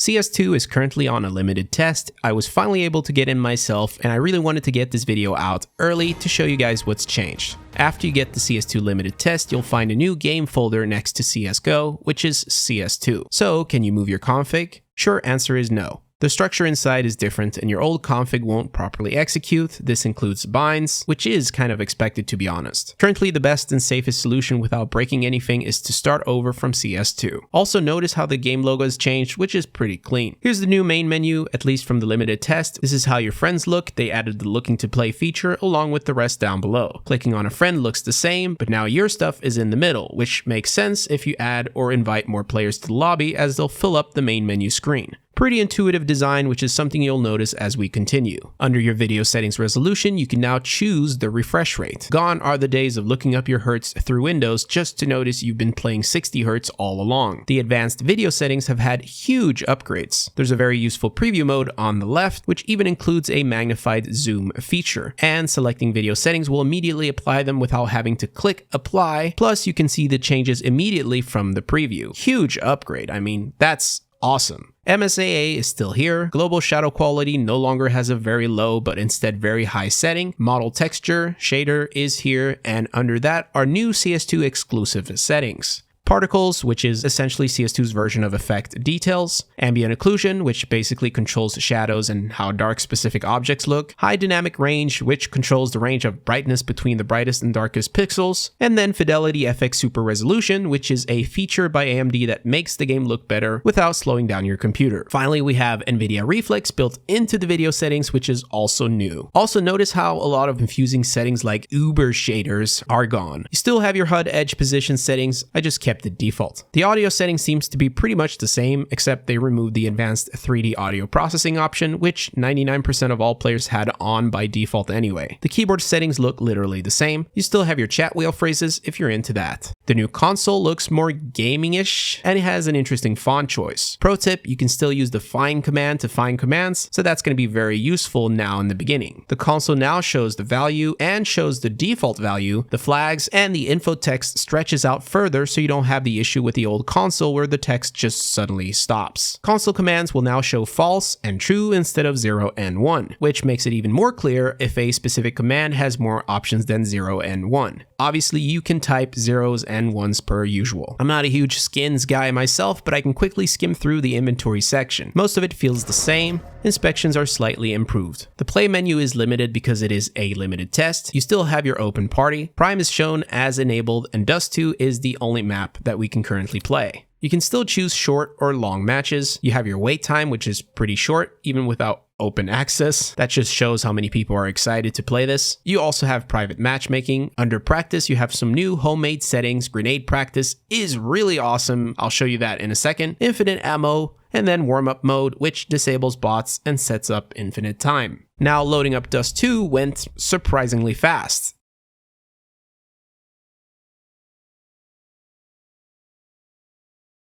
CS2 is currently on a limited test. I was finally able to get in myself, and I really wanted to get this video out early to show you guys what's changed. After you get the CS2 limited test, you'll find a new game folder next to CSGO, which is CS2. So, can you move your config? Sure, answer is no. The structure inside is different and your old config won't properly execute. This includes binds, which is kind of expected to be honest. Currently, the best and safest solution without breaking anything is to start over from CS2. Also notice how the game logo has changed, which is pretty clean. Here's the new main menu, at least from the limited test. This is how your friends look. They added the looking to play feature along with the rest down below. Clicking on a friend looks the same, but now your stuff is in the middle, which makes sense if you add or invite more players to the lobby as they'll fill up the main menu screen. Pretty intuitive design, which is something you'll notice as we continue. Under your video settings resolution, you can now choose the refresh rate. Gone are the days of looking up your hertz through Windows just to notice you've been playing 60 hertz all along. The advanced video settings have had huge upgrades. There's a very useful preview mode on the left, which even includes a magnified zoom feature. And selecting video settings will immediately apply them without having to click apply. Plus, you can see the changes immediately from the preview. Huge upgrade. I mean, that's awesome. MSAA is still here. Global shadow quality no longer has a very low but instead very high setting. Model texture shader is here, and under that are new CS2 exclusive settings. Particles, which is essentially CS2's version of effect details. Ambient occlusion, which basically controls shadows and how dark specific objects look. High dynamic range, which controls the range of brightness between the brightest and darkest pixels. And then Fidelity FX Super Resolution, which is a feature by AMD that makes the game look better without slowing down your computer. Finally, we have NVIDIA Reflex built into the video settings, which is also new. Also notice how a lot of confusing settings like Uber shaders are gone. You still have your HUD edge position settings. I just kept the default. The audio setting seems to be pretty much the same, except they removed the advanced 3D audio processing option, which 99% of all players had on by default anyway. The keyboard settings look literally the same. You still have your chat wheel phrases if you're into that. The new console looks more gaming-ish, and it has an interesting font choice. Pro tip, you can still use the find command to find commands, so that's going to be very useful now in the beginning. The console now shows the value and shows the default value, the flags, and the info text stretches out further so you don't have the issue with the old console where the text just suddenly stops. Console commands will now show false and true instead of 0 and 1, which makes it even more clear if a specific command has more options than 0 and 1. Obviously, you can type 0s and 1s per usual. I'm not a huge skins guy myself, but I can quickly skim through the inventory section. Most of it feels the same. Inspections are slightly improved. The play menu is limited because it is a limited test. You still have your open party. Prime is shown as enabled, and Dust 2 is the only map that we can currently play. You can still choose short or long matches. You have your wait time, which is pretty short, even without open access. That just shows how many people are excited to play this. You also have private matchmaking. Under practice, you have some new homemade settings. Grenade practice is really awesome. I'll show you that in a second. Infinite ammo, and then warm-up mode, which disables bots and sets up infinite time. Now loading up Dust 2 went surprisingly fast.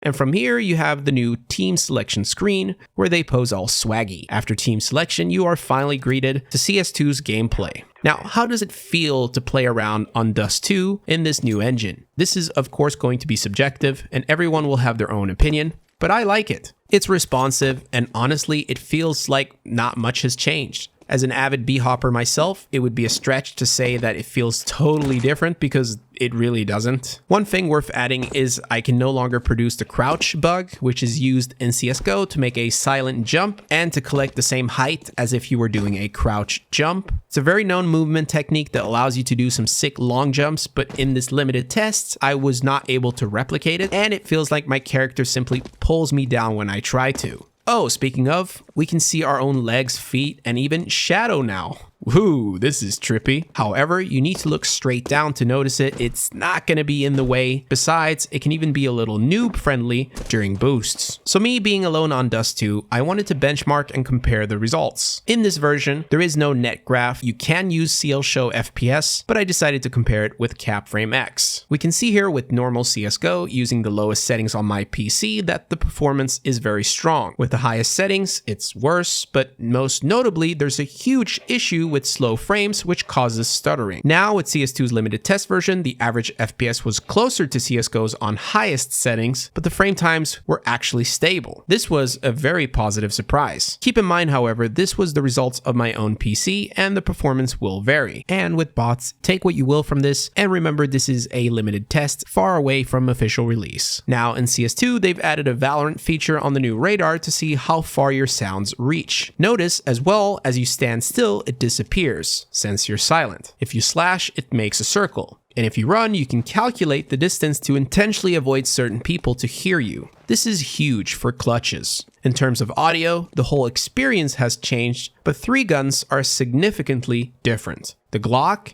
And from here, you have the new team selection screen where they pose all swaggy. After team selection, you are finally greeted to CS2's gameplay. Now, how does it feel to play around on Dust 2 in this new engine? This is, of course, going to be subjective, and everyone will have their own opinion, but I like it. It's responsive, and honestly, it feels like not much has changed. As an avid B-hopper myself, it would be a stretch to say that it feels totally different because it really doesn't. One thing worth adding is I can no longer produce the crouch bug, which is used in CSGO to make a silent jump and to collect the same height as if you were doing a crouch jump. It's a very known movement technique that allows you to do some sick long jumps, but in this limited test, I was not able to replicate it, and it feels like my character simply pulls me down when I try to. Oh, speaking of, we can see our own legs, feet, and even shadow now. Woo, this is trippy. However, you need to look straight down to notice it. It's not going to be in the way. Besides, it can even be a little noob friendly during boosts. So me being alone on Dust 2, I wanted to benchmark and compare the results. In this version, there is no net graph. You can use CL Show FPS, but I decided to compare it with CapFrame X. We can see here with normal CSGO using the lowest settings on my PC that the performance is very strong. With the highest settings, it's worse, but most notably, there's a huge issue with with slow frames, which causes stuttering. Now with CS2's limited test version, the average FPS was closer to CSGO's on highest settings, but the frame times were actually stable. This was a very positive surprise. Keep in mind, however, this was the results of my own PC and the performance will vary. And with bots, take what you will from this, and remember this is a limited test far away from official release. Now in CS2, they've added a Valorant feature on the new radar to see how far your sounds reach. Notice as well, as you stand still, it disappears, since you're silent. If you slash, it makes a circle. And if you run, you can calculate the distance to intentionally avoid certain people to hear you. This is huge for clutches. In terms of audio, the whole experience has changed, but 3 guns are significantly different. The Glock,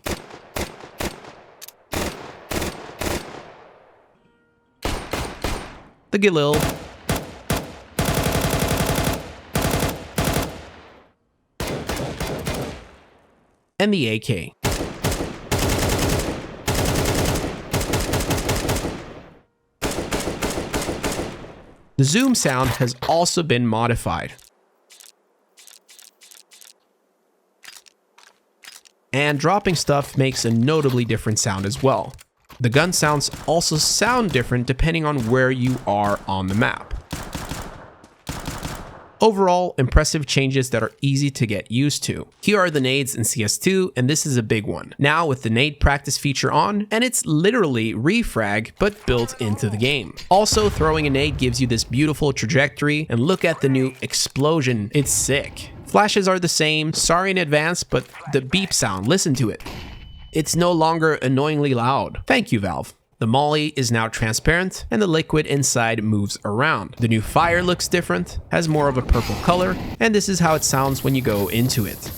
the Galil, and the AK. The zoom sound has also been modified. And dropping stuff makes a notably different sound as well. The gun sounds also sound different depending on where you are on the map. Overall, impressive changes that are easy to get used to. Here are the nades in CS2, and this is a big one. Now with the nade practice feature on, and it's literally refrag, but built into the game. Also, throwing a nade gives you this beautiful trajectory, and look at the new explosion, it's sick. Flashes are the same, sorry in advance, but the beep sound, listen to it. It's no longer annoyingly loud. Thank you, Valve. The molly is now transparent and the liquid inside moves around. The new fire looks different, has more of a purple color, and this is how it sounds when you go into it.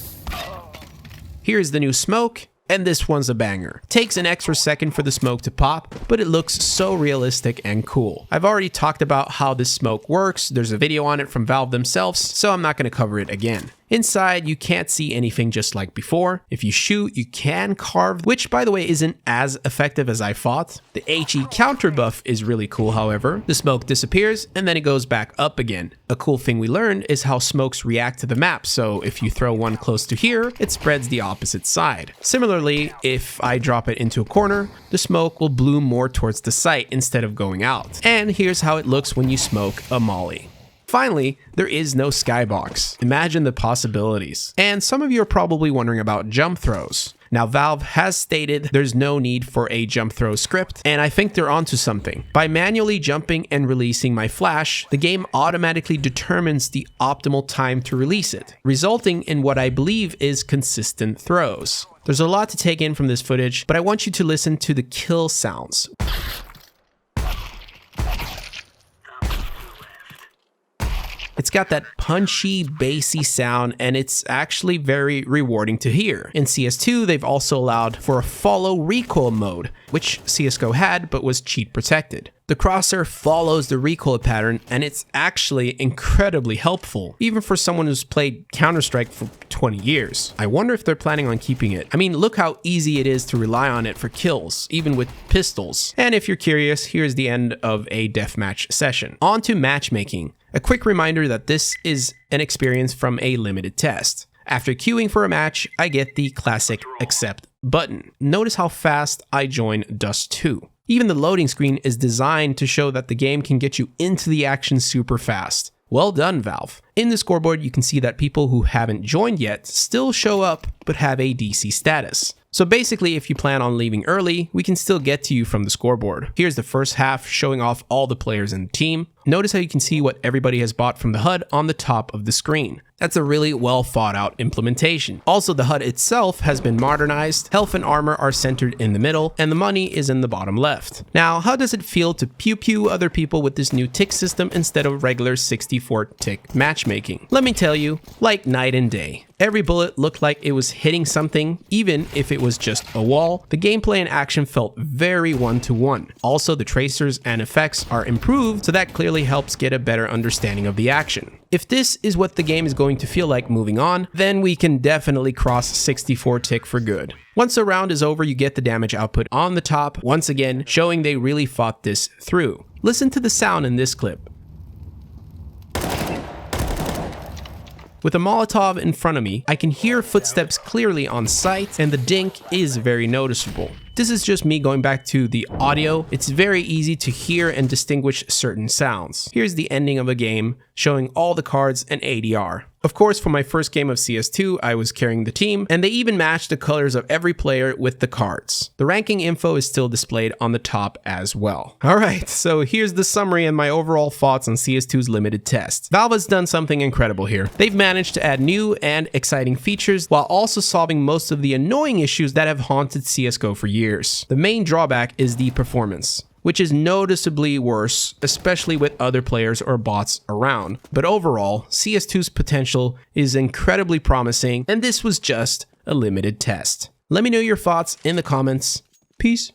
Here's the new smoke, and this one's a banger. Takes an extra second for the smoke to pop, but it looks so realistic and cool. I've already talked about how this smoke works, there's a video on it from Valve themselves, so I'm not going to cover it again. Inside, you can't see anything just like before. If you shoot, you can carve, which by the way isn't as effective as I thought. The HE counter buff is really cool, however. The smoke disappears and then it goes back up again. A cool thing we learned is how smokes react to the map, so if you throw one close to here, it spreads the opposite side. Similarly, if I drop it into a corner, the smoke will bloom more towards the site instead of going out. And here's how it looks when you smoke a molly. Finally, there is no skybox. Imagine the possibilities. And some of you are probably wondering about jump throws. Now, Valve has stated there's no need for a jump throw script, and I think they're onto something. By manually jumping and releasing my flash, the game automatically determines the optimal time to release it, resulting in what I believe is consistent throws. There's a lot to take in from this footage, but I want you to listen to the kill sounds. It's got that punchy, bassy sound, and it's actually very rewarding to hear. In CS2, they've also allowed for a follow recoil mode, which CSGO had but was cheat protected. The crosshair follows the recoil pattern, and it's actually incredibly helpful, even for someone who's played Counter-Strike for 20 years. I wonder if they're planning on keeping it. I mean, look how easy it is to rely on it for kills, even with pistols. And if you're curious, here's the end of a deathmatch session. On to matchmaking. A quick reminder that this is an experience from a limited test. After queuing for a match, I get the classic accept button. Notice how fast I join Dust 2. Even the loading screen is designed to show that the game can get you into the action super fast. Well done, Valve. In the scoreboard, you can see that people who haven't joined yet still show up but have a DC status. So basically, if you plan on leaving early, we can still get to you from the scoreboard. Here's the first half showing off all the players in the team. Notice how you can see what everybody has bought from the HUD on the top of the screen. That's a really well thought out implementation. Also, the HUD itself has been modernized, health and armor are centered in the middle, and the money is in the bottom left. Now, how does it feel to pew other people with this new tick system instead of regular 64 tick matchmaking? Let me tell you, like night and day. Every bullet looked like it was hitting something, even if it was just a wall. The gameplay and action felt very one-to-one. Also, the tracers and effects are improved, so that clearly helps get a better understanding of the action. If this is what the game is going to feel like moving on, then we can definitely cross 64 tick for good. Once a round is over, you get the damage output on the top, once again showing they really thought this through. Listen to the sound in this clip. With a Molotov in front of me, I can hear footsteps clearly on sight, and the dink is very noticeable. This is just me going back to the audio. It's very easy to hear and distinguish certain sounds. Here's the ending of a game showing all the cards and ADR. Of course, for my first game of CS2, I was carrying the team, and they even matched the colors of every player with the cards. The ranking info is still displayed on the top as well. Alright, so here's the summary and my overall thoughts on CS2's limited test. Valve has done something incredible here. They've managed to add new and exciting features while also solving most of the annoying issues that have haunted CSGO for years. The main drawback is the performance, which is noticeably worse, especially with other players or bots around. But overall, CS2's potential is incredibly promising, and this was just a limited test. Let me know your thoughts in the comments. Peace.